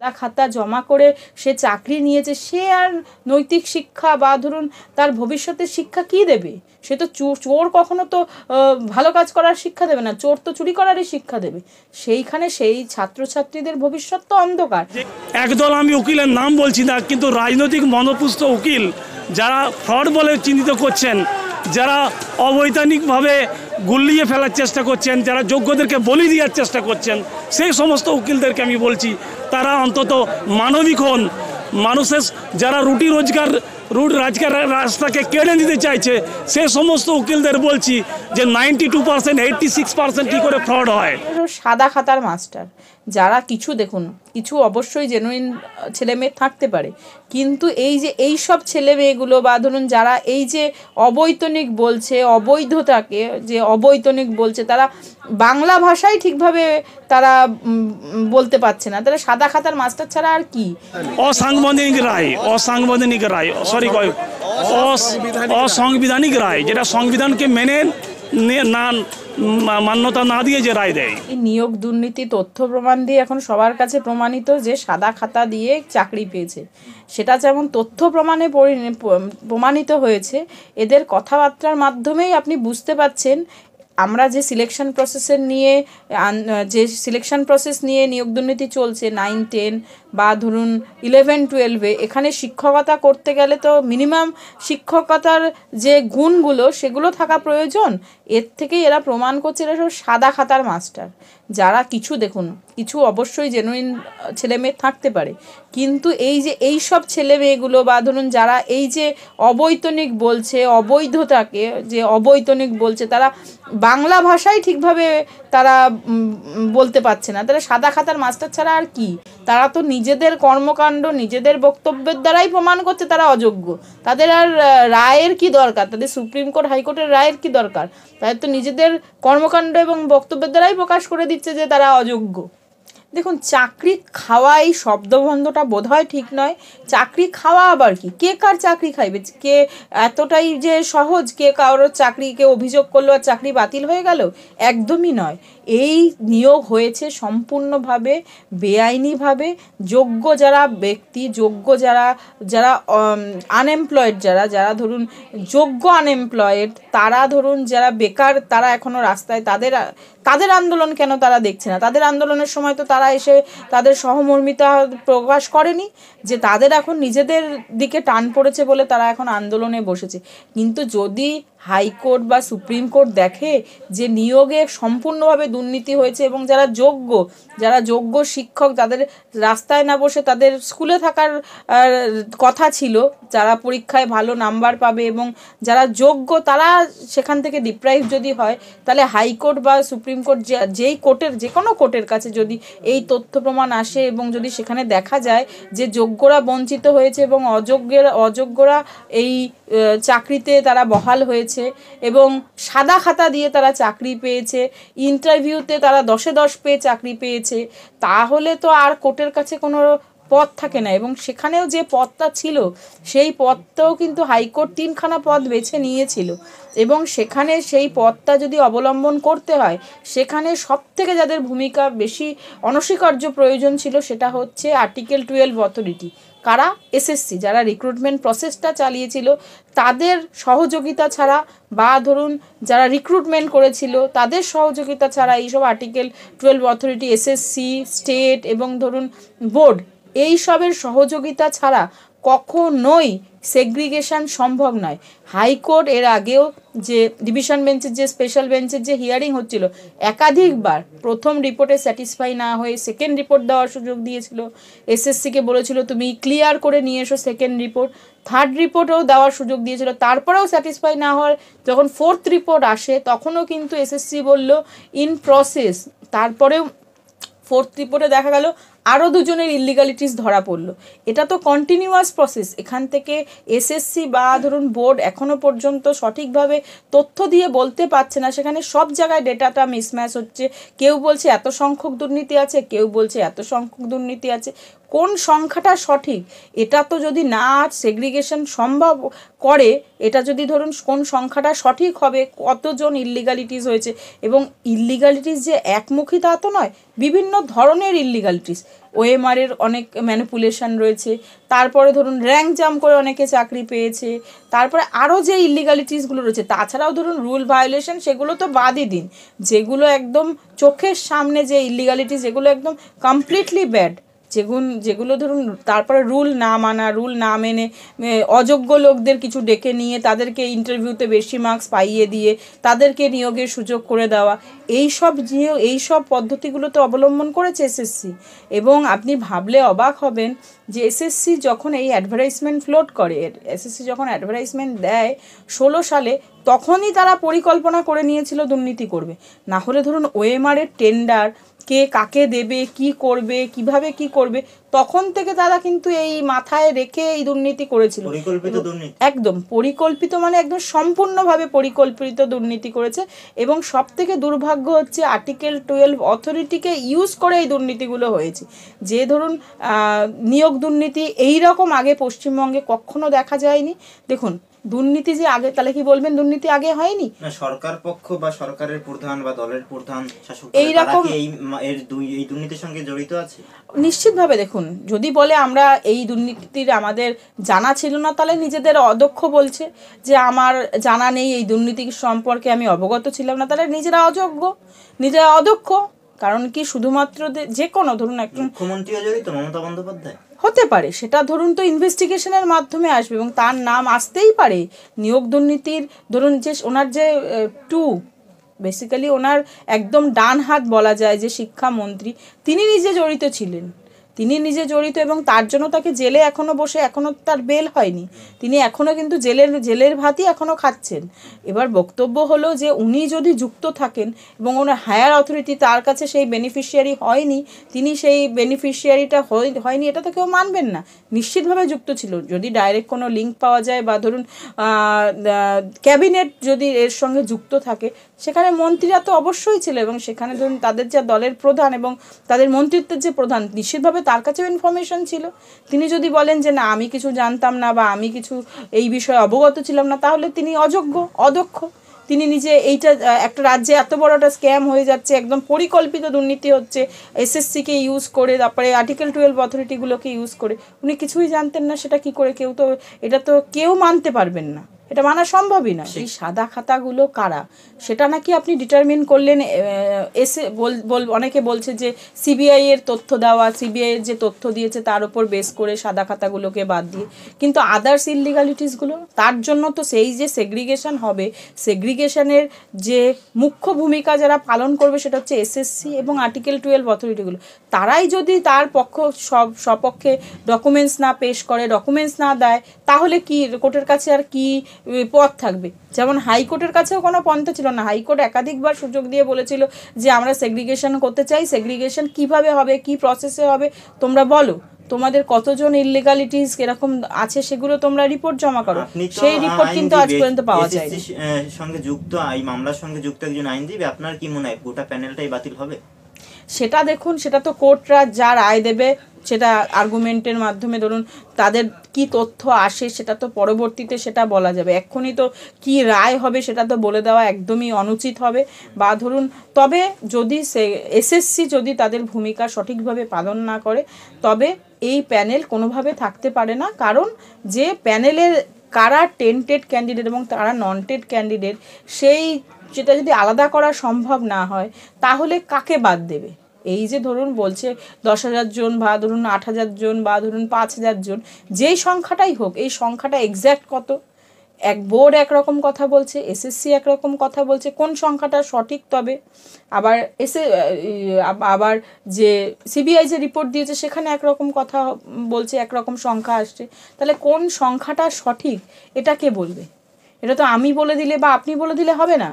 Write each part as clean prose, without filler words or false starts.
খাতা জমা করে সে চাকরি নিয়েছে, সে আর নৈতিক শিক্ষা বা ধরুন তার ভবিষ্যতের শিক্ষা কি দেবে? সে তো চোর কখনো তো ভালো কাজ করার শিক্ষা দেবে না, চোর তো চুরি করারই শিক্ষা দেবে। সেইখানে সেই ছাত্রছাত্রীদের ভবিষ্যৎ তো অন্ধকার। একদল আমি উকিলের নাম বলছি না, কিন্তু রাজনৈতিক মনোপুষ্ট উকিল যারা ফ্রড বলে চিহ্নিত করছেন, যারা অবৈধানিকভাবে গুলিয়ে ফেলার চেষ্টা করছেন, যারা যোগ্যদেরকে বলি দেওয়ার চেষ্টা করছেন, সেই সমস্ত উকিলদেরকে আমি বলছি তারা অন্তত মানবিক হন। মানুষের যারা রুটি রোজগার রাস্তাকে কেড়ে নিতে চাইছে সে সমস্ত উকিলদের বলছি যে 92%, 86% কী করে ফ্রড হয়। সাদা খাতার মাস্টার যারা কিছু, দেখুন কিছু অবশ্যই জেনুইন ছেলে মেয়ে থাকতে পারে, কিন্তু এই যে এই সব ছেলে মেয়েগুলো বা ধরুন যারা এই যে অবৈতনিক বলছে, অবৈধতাকে যে অবৈতনিক বলছে, তারা বাংলা ভাষাই ঠিকভাবে তারা বলতে পারছে না, তারা সাদা খাতার মাস্টার ছাড়া আর কি? অসাংবিধানিক রায়, যেটা সংবিধানকে মেনে না মান্যতা না দিয়ে যে রায় দেয়। নিয়োগ দুর্নীতি তথ্য প্রমাণ দিয়ে এখন সবার কাছে প্রমাণিত যে সাদা খাতা দিয়ে চাকরি পেয়েছে, সেটা যেমন তথ্য প্রমাণে প্রমাণিত হয়েছে, এদের কথাবার্তার মাধ্যমেই আপনি বুঝতে পাচ্ছেন আমরা যে সিলেকশন প্রসেস নিয়ে নিয়োগ দুর্নীতি চলছে 9, 10 বা ধরুন 11, 12, এখানে শিক্ষকতা করতে গেলে তো মিনিমাম শিক্ষকতার যে গুণগুলো সেগুলো থাকা প্রয়োজন। এর থেকেই এরা প্রমাণ করছে এরা সব সাদা খাতার মাস্টার যারা কিছু, দেখুন কিছু অবশ্যই জেনুইন ছেলে মেয়ে থাকতে পারে, কিন্তু এই যে এই সব ছেলে মেয়েগুলো বা ধরুন যারা এই যে অবৈতনিক বলছে, অবৈধতাকে যে অবৈতনিক বলছে, তারা বাংলা ভাষাই ঠিকভাবে তারা বলতে পারছে না, তারা সাদা খাতার মাস্টার ছাড়া আর কি? তারা তো নিজেদের কর্মকাণ্ড নিজেদের বক্তব্যের দ্বারাই প্রমাণ করছে তারা অযোগ্য। তাদের আর রায়ের কি দরকার? তাদের সুপ্রিম কোর্ট হাইকোর্টের রায়ের কি দরকার? তাদের তো নিজেদের কর্মকাণ্ড এবং বক্তব্যের দ্বারাই প্রকাশ করে দিচ্ছে যে তারা অযোগ্য। দেখুন, চাকরি খাওয়া এই শব্দবন্ধটা বোধহয় ঠিক নয়। চাকরি খাওয়া আবার কি? কে কার চাকরি খাইবে? কে এতটাই যে সহজ কে কারোর চাকরিকে অভিযোগ করলো আর চাকরি বাতিল হয়ে গেল? একদমই নয়। এই নিয়োগ হয়েছে সম্পূর্ণভাবে বেআইনিভাবে। যোগ্য যারা ব্যক্তি, যোগ্য যারা আনএমপ্লয়েড, যারা ধরুন যোগ্য আনএমপ্লয়েড, তারা ধরুন যারা বেকার, তারা এখনও রাস্তায়, তাদের আন্দোলন কেন তারা দেখছে না? তাদের আন্দোলনের সময় তো তারা এসে তাদের সহমর্মিতা প্রকাশ করেনি যে তাদের এখন নিজেদের দিকে টান পড়েছে বলে তারা এখন আন্দোলনে বসেছে। কিন্তু যদি হাইকোর্ট বা সুপ্রিম কোর্ট দেখে যে নিয়োগে সম্পূর্ণভাবে দুর্নীতি হয়েছে এবং যারা যোগ্য শিক্ষক, তাদের রাস্তায় না বসে তাদের স্কুলে থাকার কথা ছিল, যারা পরীক্ষায় ভালো নাম্বার পাবে এবং যারা যোগ্য তারা সেখান থেকে ডিপ্রাইভ যদি হয়, তাহলে হাইকোর্ট বা সুপ্রিম কোর্ট যেই কোর্টের, যে কোনো কোর্টের কাছে যদি এই তথ্য প্রমাণ আসে এবং যদি সেখানে দেখা যায় যে যোগ্যরা বঞ্চিত হয়েছে এবং অযোগ্যরা এই চাকরিতে তারা বহাল হয়েছে এবং সাদা খাতা দিয়ে তারা চাকরি পেয়েছে, ইন্টারভিউতে তারা 10-এ 10 পেয়ে চাকরি পেয়েছে, তাহলে তো আর কোর্টের কাছে কোনো পদ থাকে না। এবং সেখানেও যে পদটা ছিল সেই পদটাও কিন্তু হাইকোর্ট 3খানা পদ বেছে নিয়েছিল এবং সেখানে সেই পদটা যদি অবলম্বন করতে হয়, সেখানে সবথেকে যাদের ভূমিকা বেশি অনস্বীকার্য প্রয়োজন ছিল সেটা হচ্ছে আর্টিকেল 12 অথরিটি। কারা? এসএসসি, যারা রিক্রুটমেন্ট প্রসেসটা চালিয়েছিল তাদের সহযোগিতা ছাড়া বা ধরুন যারা রিক্রুটমেন্ট করেছিল তাদের সহযোগিতা ছাড়া এইসব আর্টিকেল 12 অথরিটি, এসএসসি, স্টেট এবং ধরুন বোর্ড, এই সবের সহযোগিতা ছাড়া কখনোই সেগ্রিগেশন সম্ভব নয়। হাইকোর্ট এর আগেও যে ডিভিশন বেঞ্চের যে স্পেশাল বেঞ্চের যে হিয়ারিং হচ্ছিল, একাধিকবার প্রথম রিপোর্টে স্যাটিসফাই না হয়ে সেকেন্ড রিপোর্ট দেওয়ার সুযোগ দিয়েছিল। এসএসসিকে বলেছিল তুমি ক্লিয়ার করে নিয়ে এসো সেকেন্ড রিপোর্ট, থার্ড রিপোর্টও দেওয়ার সুযোগ দিয়েছিল, তারপরেও স্যাটিসফাই না হওয়ার যখন ফোর্থ রিপোর্ট আসে তখনও কিন্তু এসএসসি বলল ইন প্রসেস। তারপরেও ফোর্থ রিপোর্টে দেখা গেল আরও 2 জনের ইলিগালিটিস ধরা পড়লো। এটা তো কন্টিনিউয়াস প্রসেস। এখান থেকে এসএসসি বা ধরুন বোর্ড এখনও পর্যন্ত সঠিকভাবে তথ্য দিয়ে বলতে পারছে না, সেখানে সব জায়গায় ডেটাটা মিসম্যাচ হচ্ছে। কেউ বলছে এত সংখ্যক দুর্নীতি আছে, কেউ বলছে এত সংখ্যক দুর্নীতি আছে। কোন সংখ্যাটা সঠিক এটা তো যদি না সেগ্রিগেশন সম্ভব করে এটা যদি ধরুন কোন সংখ্যাটা সঠিক হবে, কতজন ইল্লিগালিটিস হয়েছে, এবং ইল্লিগালিটিস যে একমুখী তা তো নয়, বিভিন্ন ধরনের ইল্লিগালিটিস, ওএমআরের অনেক ম্যানিপুলেশন রয়েছে, তারপরে ধরুন র্যাঙ্ক জাম্প করে অনেকে চাকরি পেয়েছে, তারপরে আরও যে ইল্লিগালিটিসগুলো রয়েছে, তাছাড়াও ধরুন রুল ভায়োলেশন, সেগুলো তো বাদই দিন, যেগুলো একদম চোখের সামনে যে ইল্লিগালিটিস, যেগুলো একদম কমপ্লিটলি ব্যাড, যেগুলো ধরুন, তারপরে রুল না মানা, রুল না মেনে অযোগ্য লোকদের কিছু ডেকে নিয়ে তাদেরকে ইন্টারভিউতে বেশি মার্কস পাইয়ে দিয়ে তাদেরকে নিয়োগের সুযোগ করে দেওয়া, এইসব পদ্ধতিগুলো তো অবলম্বন করেছে এসএসসি। এবং আপনি ভাবলে অবাক হবেন যে এসএসসি যখন এই অ্যাডভার্টাইজমেন্ট ফ্লোট করে, এসএসসি যখন অ্যাডভার্টাইজমেন্ট দেয় 16 সালে, তখনই তারা পরিকল্পনা করে নিয়েছিল দুর্নীতি করবে। না হলে ধরুন ওএমআরের টেন্ডার কে কাকে দেবে, কি করবে, কিভাবে কি করবে, তখন থেকে তারা কিন্তু এই মাথায় রেখে এই দুর্নীতি করেছিল। একদম পরিকল্পিত, মানে একদম সম্পূর্ণভাবে পরিকল্পিত দুর্নীতি করেছে। এবং সব থেকে দুর্ভাগ্য হচ্ছে আর্টিকেল 12 অথরিটিকে ইউজ করে এই দুর্নীতিগুলো হয়েছে। যে ধরুন নিয়োগ দুর্নীতি এইরকম আগে পশ্চিমবঙ্গে কখনো দেখা যায়নি। দেখুন দুর্নীতি যে আগে, তাহলে কি বলবেন দুর্নীতি আগে হয়নি? না, সরকার পক্ষ বা সরকারের প্রধান বা দলের প্রধান শাসক এইরকম এই দুর্নীতির সঙ্গে জড়িত আছে নিশ্চিতভাবে। দেখুন যদি বলে আমরা এই দুর্নীতির আমাদের জানা ছিল না, তাহলে নিজেদের অদক্ষ বলছে, যে আমার জানা নেই, এই দুর্নীতি সম্পর্কে আমি অবগত ছিলাম না, তাহলে নিজেরা অযোগ্য, নিজেরা অদক্ষ। কারণ কি শুধুমাত্র যে কোনো ধরুন একটা মুখ্যমন্ত্রীও জড়িত, মমতা বন্দ্যোপাধ্যায় হতে পারে, সেটা ধরুন তো ইনভেস্টিগেশনের মাধ্যমে আসবে এবং তার নাম আসতেই পারে। নিয়োগ দুর্নীতির ধরুন যে ওনার যে বেসিক্যালি ওনার একদম ডান হাত বলা যায় যে শিক্ষামন্ত্রী, তিনি নিজে জড়িত ছিলেন, এবং তার জন্য তাকে জেলে এখনো বসে, এখনো তার বেল হয়নি, তিনি এখনো কিন্তু জেলের ভাতই এখনো খাচ্ছেন। এবার বক্তব্য হলো যে উনি যদি যুক্ত থাকেন এবং ওনার হায়ার অথরিটি তার কাছে সেই বেনিফিশিয়ারি হয়নি, তিনি সেই বেনিফিশিয়ারিটা হয়নি, এটা তো কেউ মানবেন না, নিশ্চিতভাবে যুক্ত ছিল। যদি ডাইরেক্ট কোনো লিঙ্ক পাওয়া যায় বা ধরুন ক্যাবিনেট যদি এর সঙ্গে যুক্ত থাকে, সেখানে মন্ত্রীরা তো অবশ্যই ছিল, এবং সেখানে ধরুন তাদের যে দলের প্রধান এবং তাদের মন্ত্রিত্বের যে প্রধান, নিশ্চিতভাবে তার কাছেও ইনফরমেশন ছিল। তিনি যদি বলেন যে না আমি কিছু জানতাম না বা আমি কিছু এই বিষয়ে অবগত ছিলাম না, তাহলে তিনি অযোগ্য, অদক্ষ। তিনি নিজে এইটা একটা রাজ্যে এত বড় একটা স্ক্যাম হয়ে যাচ্ছে, একদম পরিকল্পিত দুর্নীতি হচ্ছে এসএসসিকে ইউজ করে, তারপরে আর্টিকেল 12 অথরিটিগুলোকে ইউজ করে, উনি কিছুই জানতেন না, সেটা কি করে কেউ তো, এটা তো কেউ মানতে পারবেন না, এটা মানা সম্ভবই না। এই সাদা খাতাগুলো কারা, সেটা নাকি আপনি ডিটারমিন করলেন। অনেকে বলছে যে সিবিআই এর তথ্য দেওয়া, সিবিআই এর যে তথ্য দিয়েছে তার উপর বেস করে সাদা খাতাগুলোকে বাদ দিয়ে, কিন্তু আদার্স ইললিগালিটিসগুলো, তার জন্য তো সেই যে সেগ্রিগেশন হবে, সেগ্রিগেশনের যে মুখ্য ভূমিকা যারা পালন করবে সেটা হচ্ছে এসএসসি এবং আর্টিকেল 12 অথরিটিগুলো। তারাই যদি তার সপক্ষে ডকুমেন্টস না পেশ করে, ডকুমেন্টস না দেয়, তাহলে কি কোর্টের কাছে আর কি পথ থাকবে? যেমন হাইকোর্টের কাছেও কোনো পন্থা ছিল না, হাইকোর্ট একাধিকবার সুযোগ দিয়ে বলেছিল যে আমরা সেগ্রিগেশন করতে চাই, সেগ্রিগেশন কিভাবে হবে, কি প্রসেসে হবে, তোমরা বলো, তোমাদের কতজন ইললিগালিটিস এরকম আছে সেগুলো তোমরা রিপোর্ট জমা করো। সেই রিপোর্ট কিন্তু আজ পর্যন্ত পাওয়া যায়নি। সঙ্গে যুক্ত এই মামলার সঙ্গে যুক্ত একজন আইনজীবী, আপনার কি মনে হয় গোটা প্যানেলটাই বাতিল হবে? সেটা দেখুন, সেটা তো কোর্টরা যা রায় দেবে, সেটা আর্গুমেন্টের মাধ্যমে ধরুন তাদের কি তথ্য আসে, সেটা তো পরবর্তীতে সেটা বলা যাবে। এক্ষুনি তো কি রায় হবে সেটা তো বলে দেওয়া একদমই অনুচিত হবে। বা ধরুন, তবে যদি এসএসসি যদি তাদের ভূমিকা সঠিকভাবে পালন না করে, তবে এই প্যানেল কোনোভাবে থাকতে পারে না। কারণ যে প্যানেলের কারা টেন্টেড ক্যান্ডিডেট এবং তারা নন টেড ক্যান্ডিডেট, সেটা যদি আলাদা করা সম্ভব না হয়, তাহলে কাকে বাদ দেবে? এই যে ধরুন বলছে 10,000 জন বা ধরুন 8,000 জন বা ধরুন 5,000 জন, যেই সংখ্যাটাই হোক, এই সংখ্যাটা এক্স্যাক্ট কত? এক বোর্ড একরকম কথা বলছে, এসএসসি একরকম কথা বলছে, কোন সংখ্যাটা সঠিক? তবে আবার যে সিবিআই যে রিপোর্ট দিয়েছে সেখানে একরকম কথা বলছে, একরকম সংখ্যা আসছে, তাহলে কোন সংখ্যাটা সঠিক এটা কে বলবে? এটা তো আমি বলে দিলে বা আপনি বলে দিলে হবে না,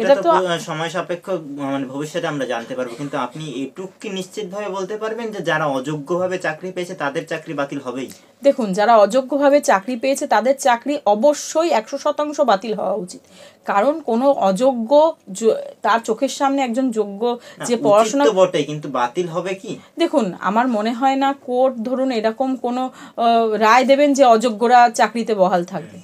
এটা তো সময় সাপেক্ষ, মানে ভবিষ্যতে আমরা জানতে পারবো। কিন্তু আপনি এটুকু কি নিশ্চিতভাবে বলতে পারবেন যে যারা অযোগ্যভাবে চাকরি পেয়েছে তাদের চাকরি বাতিল হবেই? দেখুন, যারা অযোগ্যভাবে চাকরি পেয়েছে তাদের চাকরি অবশ্যই 100% বাতিল হওয়া উচিত। কারণ কোনো অযোগ্য, তার চোখের সামনে একজন যোগ্য যে পড়াশোনা বটে, কিন্তু বাতিল হবে কি? দেখুন, আমার মনে হয় না কোর্ট ধরুন এরকম কোনো রায় দেবেন যে অযোগ্যরা চাকরিতে বহাল থাকবে।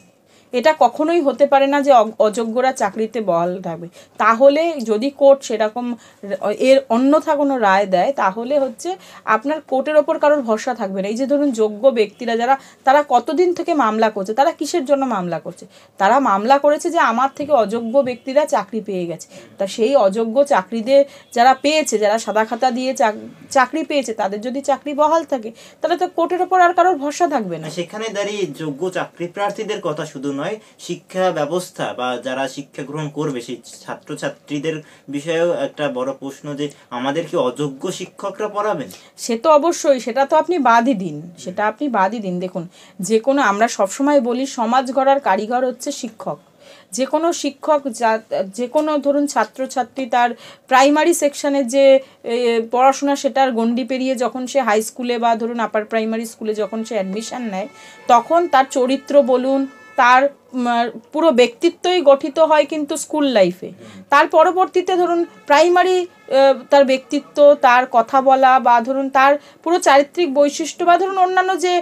এটা কখনোই হতে পারে না যে অযোগ্যরা চাকরিতে বহাল থাকবে। তাহলে যদি কোর্ট সেরকম এর অন্যথা কোনো রায় দেয়, তাহলে হচ্ছে আপনার কোর্টের ওপর কারোর ভরসা থাকবে না। এই যে ধরুন যোগ্য ব্যক্তিরা যারা, তারা কতদিন থেকে মামলা করছে, তারা কিসের জন্য মামলা করছে? তারা মামলা করেছে যে আমার থেকে অযোগ্য ব্যক্তিরা চাকরি পেয়ে গেছে। তা সেই অযোগ্য চাকরিদের যারা পেয়েছে, যারা সাদা খাতা দিয়ে চাকরি পেয়েছে, তাদের যদি চাকরি বহাল থাকে, তাহলে তো কোর্টের ওপর আর কারোর ভরসা থাকবে না। সেখানে দাঁড়িয়ে যোগ্য চাকরি প্রার্থীদের কথা শুধু নয়, শিক্ষা ব্যবস্থা বা যারা শিক্ষা গ্রহণ করবে সেই ছাত্রছাত্রীদের বিষয়েও একটা বড় প্রশ্ন, যে আমাদের কি অযোগ্য শিক্ষকরা পড়াবেন? সে তো অবশ্যই, সেটা তো আপনি বাদই দিন, সেটা আপনি বাদই দিন। দেখুন, যে কোনো, আমরা সবসময় বলি সমাজ গড়ার কারিগর হচ্ছে শিক্ষক। যে কোনো শিক্ষক, যে কোনো ধরুন ছাত্রছাত্রী তার প্রাইমারি সেকশনের যে পড়াশোনা, সেটার গণ্ডি পেরিয়ে যখন সে হাই স্কুলে বা ধরুন আপার প্রাইমারি স্কুলে যখন সে অ্যাডমিশন নেয়, তখন তার চরিত্র বলুন, তার পুরো ব্যক্তিত্বই গঠিত হয় কিন্তু স্কুল লাইফে। তার পরবর্তীতে ধরুন প্রাইমারি তার ব্যক্তিত্ব, তার কথা বলা বা ধরুন তার পুরো চারিত্রিক বৈশিষ্ট্য বা ধরুন অন্যান্য যে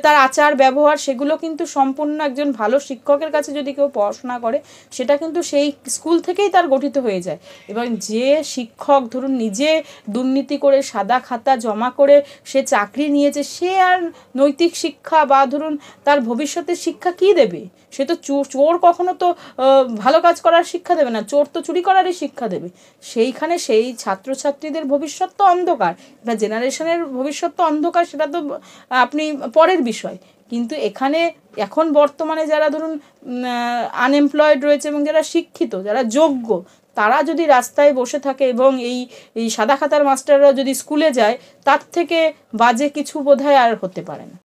তার আচার ব্যবহার, সেগুলো কিন্তু সম্পূর্ণ একজন ভালো শিক্ষকের কাছে যদি কেউ পড়াশোনা করে, সেটা কিন্তু সেই স্কুল থেকেই তার গঠিত হয়ে যায়। এবং যে শিক্ষক ধরুন নিজে দুর্নীতি করে সাদা খাতা জমা করে সে চাকরি নিয়েছে, সে আর নৈতিক শিক্ষা বা ধরুন তার ভবিষ্যতের শিক্ষা কি দেবে? সে তো চোর কখনো তো ভালো কাজ করার শিক্ষা দেবে না, চোর তো চুরি করারই শিক্ষা দেবে। সেইখানে সেই ছাত্রছাত্রীদের ভবিষ্যৎ তো অন্ধকার, এটা জেনারেশনের ভবিষ্যৎ তো অন্ধকার, সেটা তো আপনি পরের বিষয়। কিন্তু এখানে এখন বর্তমানে যারা ধরুন আনএমপ্লয়েড রয়েছে এবং যারা শিক্ষিত, যারা যোগ্য, তারা যদি রাস্তায় বসে থাকে এবং এই সাদা খাতার মাস্টাররা যদি স্কুলে যায়, তার থেকে বাজে কিছু বোধহয় আর হতে পারে না।